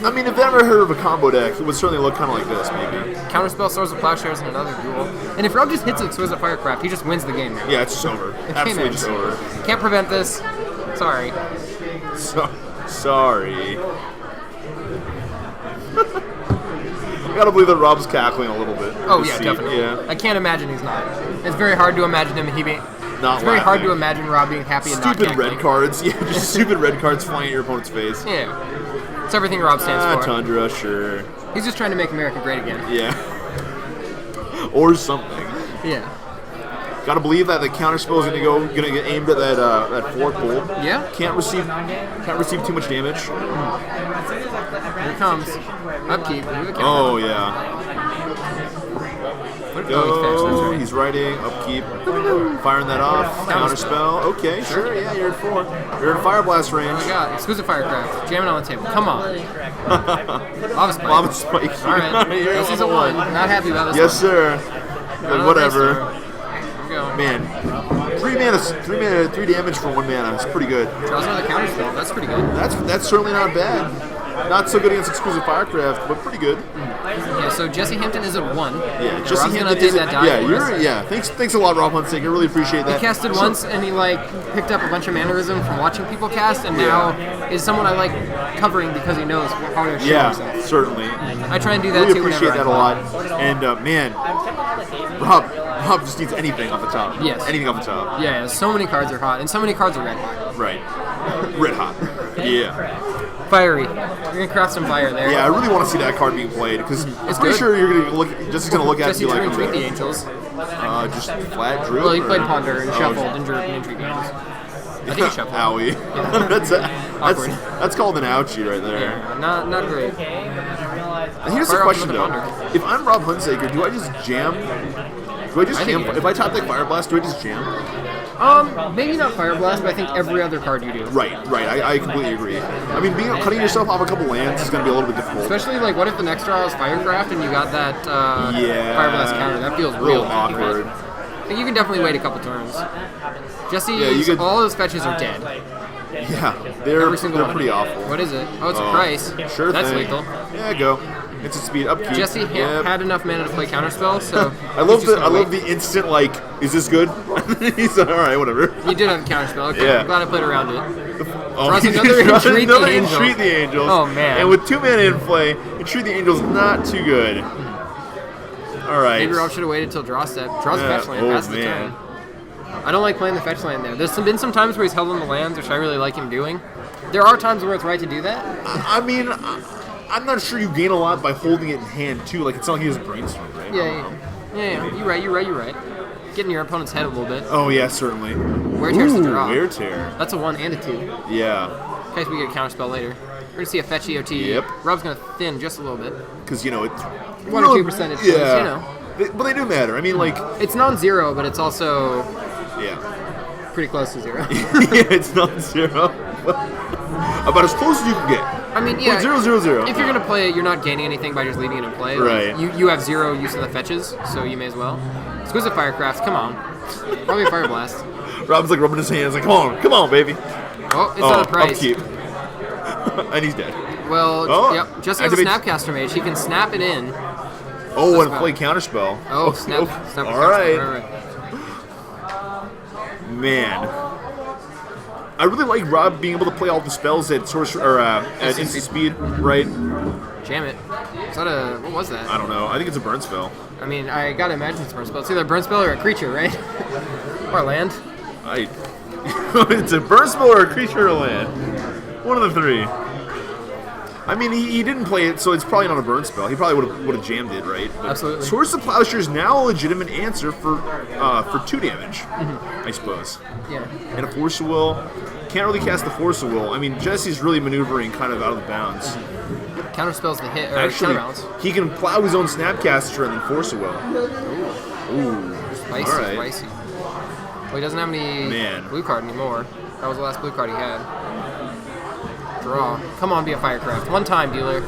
I mean, if I ever heard of a combo deck, it would certainly look kind of like this, maybe. Counterspell, Swords of Plowshares, and another duel. And if Rob just hits Exquisite Firecraft, he just wins the game. Yeah, it's just over. Absolutely just over. Can't prevent this. Sorry. Sorry. I gotta believe that Rob's cackling a little bit. Oh, yeah, definitely. Yeah. I can't imagine he's not. It's very hard to imagine him being... It's very hard to imagine Rob being happy and not cackling. Stupid red cards. Yeah, just stupid red cards flying at your opponent's face. Yeah. It's everything Rob stands for. Tundra, sure. He's just trying to make America great again. Yeah. Or something. Yeah. Gotta believe that the counterspell is gonna get aimed at that fourth bolt. Yeah. Can't receive too much damage. Here it comes. Upkeep. Oh yeah. Go. He's writing. Upkeep. Firing that off. Counterspell. Okay, sure. Yeah, you're at 4. You're in Fire Blast range. Oh my god. Exclusive Firecraft. Jamming on the table. Come on. Lava Spike. Lava Spike. Alright. This is a 1. Not happy about this yes, one. Sir. But whatever. Go. Man, 3 damage for 1 mana. It's pretty good. Draws another counterspell. That's pretty good. That's certainly not bad. Not so good against Exclusive Firecraft, but pretty good. Yeah. So Jesse Hampton is at 1. Yeah. Jesse Hampton is at Thanks a lot, Rob Hunsaker. I really appreciate that. He casted once, and he picked up a bunch of mannerism from watching people cast, and now is someone I like covering because he knows how to show himself. Yeah, certainly. I try and do that really too. Appreciate that a lot. And man, Rob just needs anything off the top. Yes. Anything off the top. Yeah. So many cards are hot, and so many cards are red hot. Right. Red hot. Yeah. Fiery. You're gonna craft some fire there. Yeah, I really want to see that card being played because I'm pretty sure you're gonna look. Jesse's gonna look at it and be like, Jesse drew the Angels. Just flat drew. Well, he played Ponder and shuffled and drew the Angels. I think he shuffled. Owie. Yeah. that's called an ouchie right there. Yeah, not great. Here's the question though: if I'm Rob Hunsaker, do I just jam? If I top deck Fire Blast, do I just jam? Maybe not Fire Blast, but I think every other card you do. Right. I completely agree. I mean, cutting yourself off a couple lands is going to be a little bit difficult. Especially what if the next draw is Firecraft and you got that Fire Blast counter? That feels real awkward. I think you can definitely wait a couple turns. Jesse, all his fetches are dead. Yeah, they're pretty awful. What is it? Oh, it's a price. Sure That's thing. lethal. Yeah, go. It's a speed upkeep. Jesse had enough mana to play counterspell, so I love the instant is this good? He's all right, whatever. You did have a counterspell. Okay, yeah. I'm glad I played around it. Draws another Entreat the Angels. Oh man! And with 2 mana in play, Entreat the Angels not too good. All right. Maybe Rob should have waited till draw step. Draws the fetch land. Pass the turn. I don't like playing the fetch land there. There's been some times where he's held on the lands, which I really like him doing. There are times where it's right to do that. I mean, I'm not sure you gain a lot by holding it in hand too. It's not like he has brainstorm, right? Yeah. You're right. Getting your opponent's head a little bit. Oh yeah, certainly. Wear Tear's the draw. Wear Tear. That's a 1 and a 2. Yeah. In case we get a counterspell later. We're gonna see a fetch EOT. Yep. Rob's gonna thin just a little bit. Because it's 1 or 2 percentage points. But they do matter. I mean, it's non-zero, but it's also pretty close to 0. Yeah, it's non-zero. About as close as you can get. I mean, yeah. 0-0-0. If you're gonna play it, you're not gaining anything by just leaving it in play. Right. You have 0 use of the fetches, so you may as well. Exquisite Firecraft, come on. Probably a Fire Blast. Rob's rubbing his hands come on, baby. Oh, it's on a price. Upkeep. And he's dead. Well, yep. Just as a Snapcaster Mage, he can snap it in. Oh, and play Counterspell. Oh, snap. All right. Man. I really like Rob being able to play all the spells at at instant speed, right? Jam it. Is that what was that? I don't know. I think it's a burn spell. I mean, I gotta imagine it's a burn spell. It's either a burn spell or a creature, right? Or a land. It's a burn spell or a creature or a land. One of the 3. I mean, he didn't play it, so it's probably not a burn spell. He probably would have jammed it, right? But Absolutely. Swords to Plowshare is now a legitimate answer for 2 damage, I suppose. Yeah. And a Force of Will. Can't really cast the Force of Will. I mean, Jesse's really maneuvering kind of out of the bounds. Counterspells the hit, or Actually, counterbalance. he can plow his own Snapcaster and then Force of Will. Ooh. Spicy, All right. spicy. Well, he doesn't have any blue card anymore. That was the last blue card he had. Draw. Come on, be a Firecraft. One time, dealer.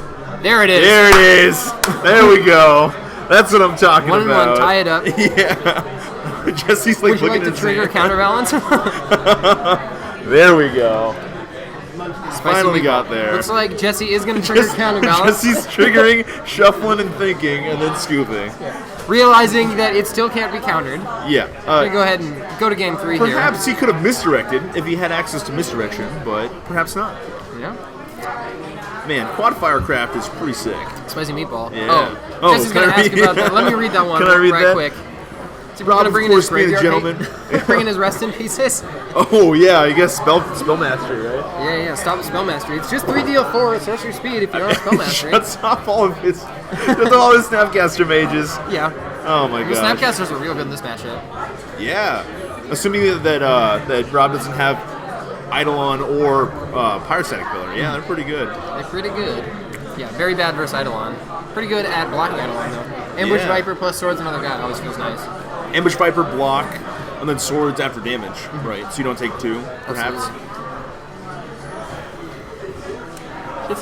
There it is. There it is. There we go. That's what I'm talking about. 1-1, tie it up. Yeah. Jesse's like Would you looking like to at trigger counterbalance? There we go. Spicy Finally meatball. got there. Looks like Jesse is going to trigger counterbalance. Jesse's triggering, shuffling, and thinking, and then scooping. Realizing that it still can't be countered. Yeah. I'm going to go ahead and go to game 3 here. Perhaps he could have misdirected if he had access to misdirection, but perhaps not. Yeah. Man, Quad Firecraft is pretty sick. Spicy meatball. Yeah. Oh, Jesse's going to ask about that. Let me read that one Can I read right that? quick. So we're Rob, going to of bring in his course, being a graveyard gentleman. bring in his rest in pieces. Oh, yeah, I guess Spellmaster, right? Yeah, stop Spellmastery. It's just 3 deal 4 sorcery speed if you're on Spellmastery. Shuts off all of his Snapcaster mages. Yeah. Oh my The god. Snapcasters are real good in this matchup. Yeah. Assuming that Rob doesn't have Eidolon or Pyrostatic Pillar. Yeah, they're pretty good. They're pretty good. Yeah, very bad versus Eidolon. Pretty good at blocking Eidolon, though. Ambush Viper plus Swords, another guy. Always feels nice. Ambush Viper block, and then Swords after damage. Right, so you don't take 2, perhaps.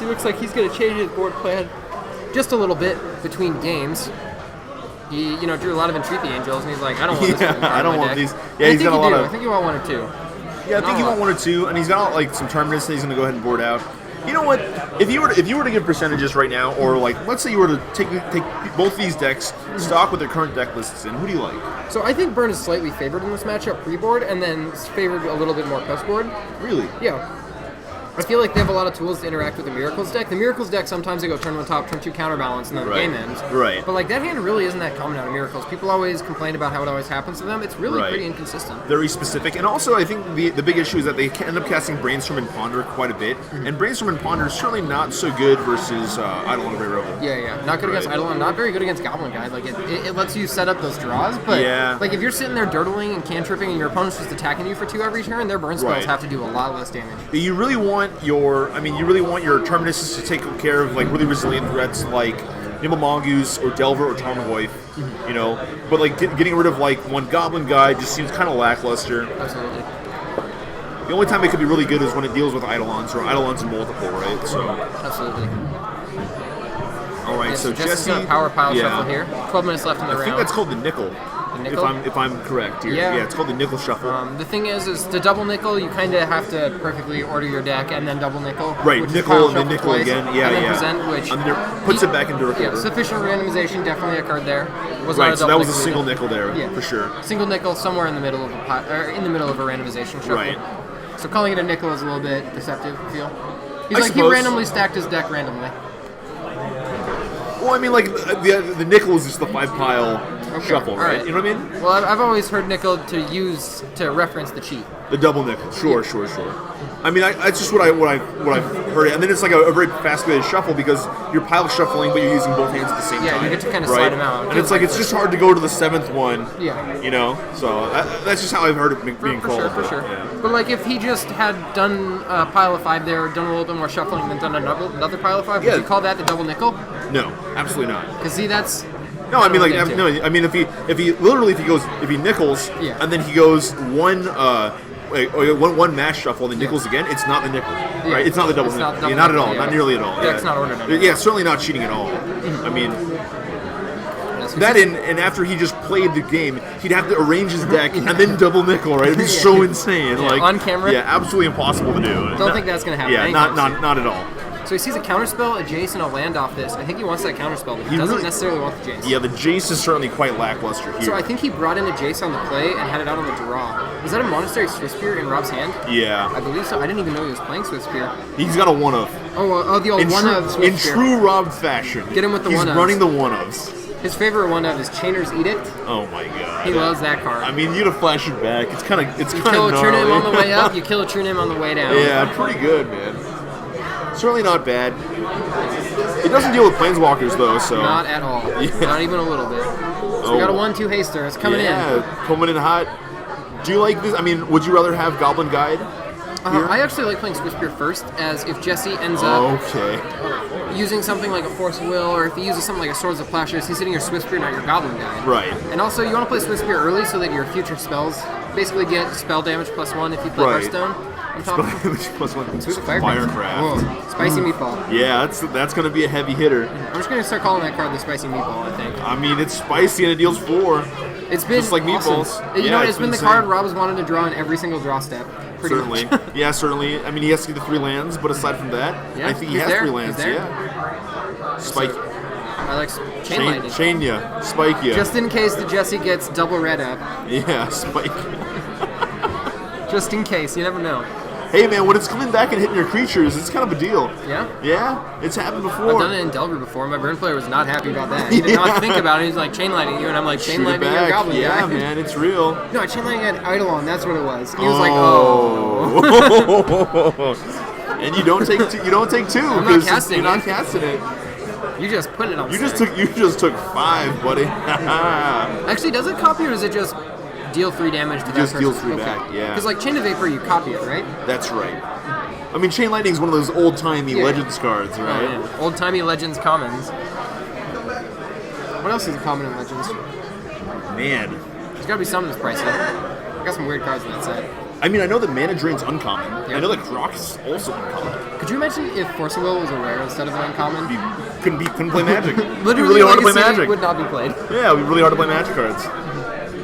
It looks like he's going to change his board plan just a little bit between games. He, drew a lot of Entreat the Angels, and he's like, I don't want this. I don't want deck. these. Yeah, he's got a lot of. I think you want 1 or 2. Yeah, I think you want 1 or 2, and he's got like some Terminus that he's going to go ahead and board out. You know what? If you were to give percentages right now, or like let's say you were to take both these decks, stock with their current deck lists in, who do you like? So I think Burn is slightly favored in this matchup pre-board, and then favored a little bit more post-board. Really? Yeah. I feel like they have a lot of tools to interact with the Miracles deck. The Miracles deck, sometimes they go turn 1 top, turn 2 counterbalance, and then the game ends. Right. But like that hand really isn't that common out of Miracles. People always complain about how it always happens to them. It's really pretty inconsistent. Very specific. And also I think the big issue is that they end up casting Brainstorm and Ponder quite a bit. And Brainstorm and Ponder is certainly not so good versus Eidolon Grey Rebel. Yeah. Not good against Eidolon, not very good against Goblin Guide. Like it lets you set up those draws, but like if you're sitting there dirtling and cantripping and your opponent's just attacking you for 2 every turn, their burn spells have to do a lot less damage. You really want your Terminuses to take care of like really resilient threats like Nimble Mongoose or Delver or Tarmogoyf, but like getting rid of like one Goblin Guide just seems kind of lackluster. Absolutely. The only time it could be really good is when it deals with Eidolons or Eidolons in multiple, right? So. Absolutely. All right, so Jesse's Jesse. got a power pile shuffle here. 12 minutes left in the round. I think that's called the nickel. If I'm correct here. Yeah, it's called the nickel shuffle. The thing is the double nickel, you kind of have to perfectly order your deck and then double nickel. Right, nickel and then nickel twice, again. Yeah, and then present, which puts it back into order. Yeah, sufficient randomization definitely occurred there. So that was a single nickel there, for sure. Single nickel somewhere in the middle of a randomization shuffle. Right. So calling it a nickel is a little bit deceptive, I feel. He randomly stacked his deck randomly. Well, I mean, like, the nickel is just the 5-pile shuffle, right? You know what I mean? Well, I've always heard nickel to reference the cheat. The double nickel, sure. I mean, that's just what I've heard, and then it's like a very fast-paced shuffle because you're pile shuffling, but you're using both hands at the same time. Yeah, you get to kind of slide them out. And it's like it's just hard to go to the 7th one. Yeah. So that's just how I've heard it being called. For sure. Yeah. But like, if he just had done a pile of 5 there, done a little bit more shuffling, then done another pile of 5, would you call that the double nickel? No, absolutely not. Because see, that's. No, I mean like no. I mean if he nickels and then he goes one mash shuffle and then nickels again, it's not the nickel, right? It's not the double nickel. Not at all. Not nearly at all. Yeah, it's not ordered. Yeah, certainly not cheating at all. I mean. That and after he just played the game, he'd have to arrange his deck and then double nickel, right? It'd be so insane. Like on camera. Yeah, absolutely impossible to do. Don't think that's gonna happen. Yeah, not at all. So he sees a counterspell, a Jace, and a land off this. I think he wants that counterspell, but he doesn't necessarily want the Jace. Yeah, the Jace is certainly quite lackluster here. So I think he brought in the Jace on the play and had it out on the draw. Was that a Monastery Swiftspear in Rob's hand? Yeah. I believe so. I didn't even know he was playing Swiftspear. He's got a one-of. Oh, the old one-of Swiftspear. In true Rob fashion. Get him with the one-ofs. He's running the one-ofs. His favorite one-of is Chainer's Edict. Oh my god. He loves that card. I mean, you'd have flashed it back. It's kind of gnarly. You kill a True Name on the way up, you kill a True Name on the way down. Yeah, pretty good, man. Certainly not bad. He doesn't deal with planeswalkers though, so Not at all. Yeah. Not even a little bit. So we got a 1/2 haster. It's coming in. coming in hot. Do you like this? I mean, would you rather have Goblin Guide? I actually like playing Swiftspear first, as if Jesse ends up Okay. using something like a Force of Will, or if he uses something like a Swords of Plowshares, he's hitting your Swiftspear, not your Goblin Guide. Right. And also, you want to play Swiftspear early so that your future spells basically get spell damage +1 if you play Right. Hearthstone. On top of Plus one. Sweet Firecraft. Whoa, spicy meatball. Yeah, that's gonna be a heavy hitter. I'm just gonna start calling that card the spicy meatball. I think I mean, it's spicy and it deals 4. it's been Just like awesome. meatballs. You Yeah, know, it's it's been the insane. card Rob has wanted to draw in every single draw step. Pretty Certainly. much. Yeah, certainly. I mean, he has to get the 3 lands, but aside from that, Yeah, I think he he's has there. 3 He's lands. there. Yeah. Spike. I like Chain Lightning. Chain ya. Spike ya. Just in case the Jesse gets double red up. Yeah, spike. Just in case, you never know. Hey man, when it's coming back and hitting your creatures, it's kind of a deal. Yeah? Yeah, it's happened before. I've done it in Delver before. My burn player was not happy about that. He did not think about it. He's like, Chain Lightning you, and I'm like, Chain Shoot it Lightning your back. Goblin Yeah, guy. man, it's real. No, I Chain Lightning had Eidolon, that's what it was. And he was like, And you don't take 2 not because casting you're not it. casting it. you just put it on You just stick. took 5, buddy. Actually, does it copy or does it just deal 3 damage to that just person? deals 3 back, yeah. Because like Chain of Vapor, you copy it, right? That's right. I mean, Chain Lightning is one of those old-timey Yeah. Legends cards, right? Oh, yeah. Old-timey Legends commons. What else is common in Legends? Man. There's gotta be something that's pricey. I got some weird cards in that set. I mean, I know that Mana Drain's uncommon. Yeah. I know that Croc is also uncommon. Could you imagine if Force of Will was a rare instead of an uncommon? Couldn't play Magic. It'd be Literally, really hard to play Legacy Magic. would not be played. Yeah, it'd be really hard to play Magic cards.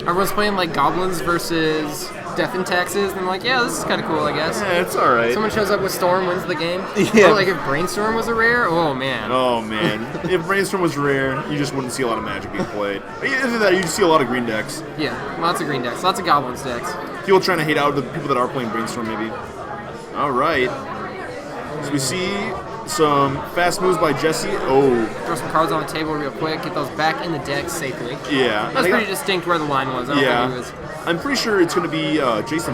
Everyone's playing like Goblins versus Death and Taxes, and I'm like, yeah, this is kind of cool, I guess. Yeah, it's all right. Someone shows up with Storm, wins the game. Yeah. Or like if Brainstorm was a rare, oh man. Oh man, if Brainstorm was rare, you just wouldn't see a lot of Magic being played. Either that, or you'd see a lot of green decks. Yeah, lots of green decks, lots of Goblins decks. People trying to hate out the people that are playing Brainstorm, maybe. All right. So we see some fast moves by Jesse. Oh, Throw some cards on the table real quick, get those back in the deck safely. yeah. That's pretty distinct where the line was. I don't think it Yeah. was. I'm pretty sure it's going to be Jace the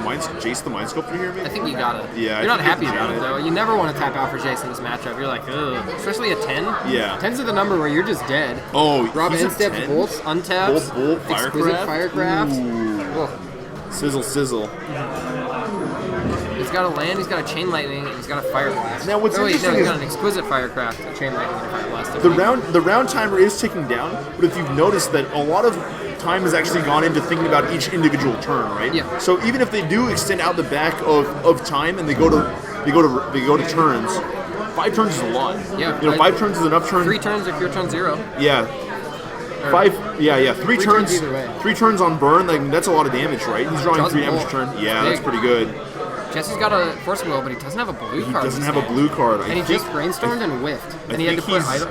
Mind Sculptor here, I maybe? think you got it. Yeah, I You're not think happy you about got it it. though. You never want to tap out for Jace in this matchup. You're like, ugh. Especially a 10. Yeah. 10's are the number where you're just dead. Oh, Rob he's a insteps 10? bolts, untaps, Bolt, exquisite Firecraft? firecraft. Ooh. Ugh. Sizzle. He's got a land, he's got a Chain Lightning, and he's got a Fire Blast. Now, what's no, wait, interesting no, he's is- got an exquisite Firecraft, a Chain Lightning, and a Fire Blast. The round timer is ticking down, but if you've noticed that a lot of time has actually gone into thinking about each individual turn, right? Yeah. So even if they do extend out the back of time and they go to turns, 5 turns is a lot. Yeah, You know, 5 turns is enough turn. 3 turns if you're turn 0. Yeah. Or 5. Yeah. 3 Three turns. turns either way. 3 turns on burn. Like that's a lot of damage, right? He's drawing Draws 3 a damage bolt. turn. Yeah, Big. that's pretty good. Jesse's got a Force Will, but he doesn't have a blue He card. doesn't in have his a hand. blue card. And he just brainstormed and whiffed. And he had to think put he's-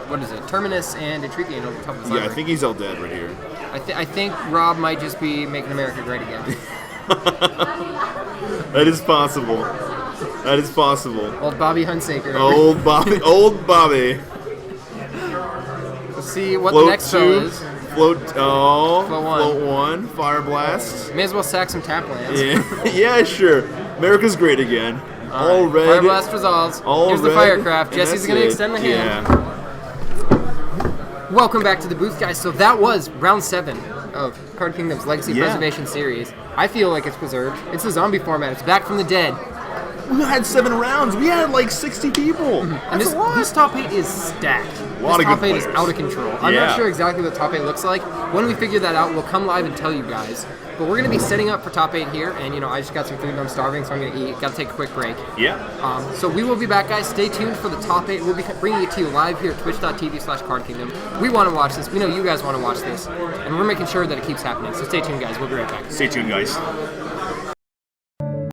what is it? Terminus and Intrigue over top of his Yeah, I library. think he's Eldead right here. I think Rob might just be making America great again. That is possible. That is possible. Old Bobby Hunsaker. Old Bobby. Old Bobby. Let's see what Float the next spell 2. is. Float. Oh. Float one. Float 1. Fire Blast. May as well sack some tap lands. Yeah. Yeah, sure. America's great again. All Right. red. Fire Blast resolves. All Here's the red, Firecraft. and Jesse's that's going to it. extend the hand. Yeah. Welcome back to the booth, guys. So that was round 7 of Card Kingdom's Legacy Yeah. Preservation Series. I feel like it's preserved. It's a zombie format. It's back from the dead. We had 7 rounds. We had like 60 people. And That's a lot. this top 8 is stacked. Lot This of top good 8 is players. out of control. I'm Yeah. not sure exactly what top 8 looks like. When we figure that out, we'll come live and tell you guys. But we're going to be setting up for top 8 here. And, you know, I just got some food and I'm starving, so I'm going to eat. Got to take a quick break. Yeah. So we will be back, guys. Stay tuned for the top 8. We'll be bringing it to you live here at twitch.tv/cardkingdom. We want to watch this. We know you guys want to watch this. And we're making sure that it keeps happening. So stay tuned, guys. We'll be right back. Stay tuned, guys.